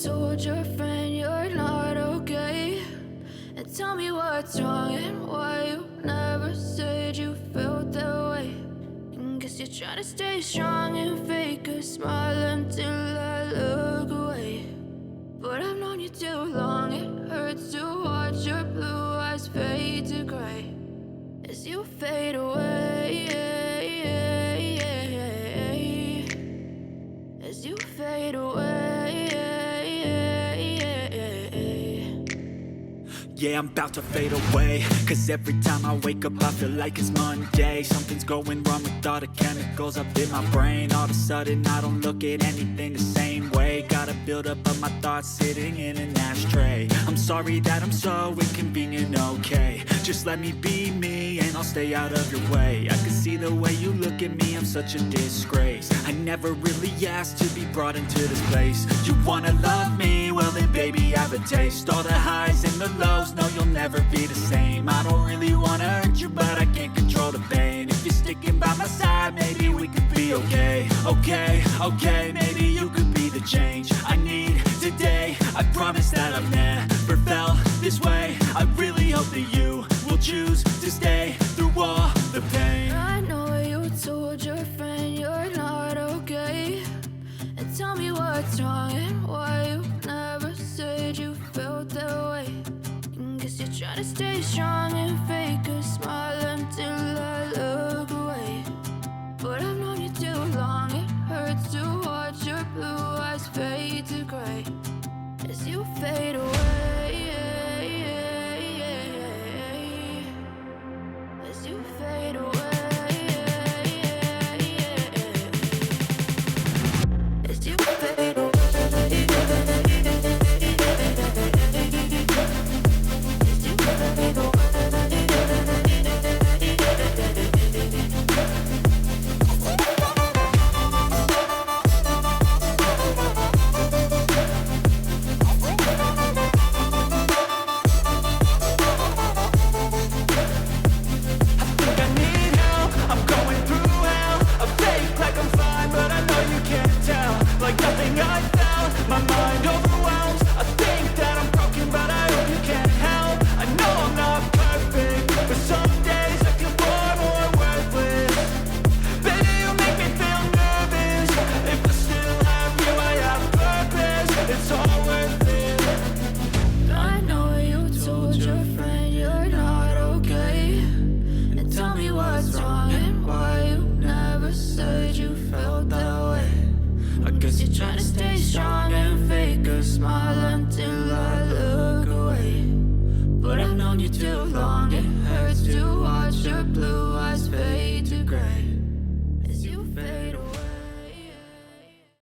told your friend you're not okay? And tell me what's wrong and why you never said you felt that way. And guess you're trying to stay strong and fake a smile until I look away. But I've known you too long, it hurts to watch your blue eyes fade to gray as you fade away, as you fade away. Yeah, I'm about to fade away, cause every time I wake up I feel like it's Monday. Something's going wrong with all the chemicals up in my brain. All of a sudden I don't look at anything the same way. Gotta build up of my thoughts sitting in an ashtray. I'm sorry that I'm so inconvenient, okay? Just let me be me and I'll stay out of your way. I can see the way you look at me, I'm such a disgrace. I never really asked to be brought into this place. You wanna love me? Well then baby, have a taste. All the highs and the lows, no, you'll never be the same. I don't really wanna hurt you, but I can't control the pain. If you're sticking by my side, maybe we could be okay. Okay, maybe you could be the change I need today. I promise that I've never felt this way. I really hope that you will choose to stay through all the pain. I know you told your friend you're not okay. And tell me what's wrong and why you never said you felt that way. Guess you're trying to stay strong and fake a smile until I look away. But I've known you too long, it hurts to watch your blue eyes fade to gray as you fade away, as you fade away, as you fade away. Blue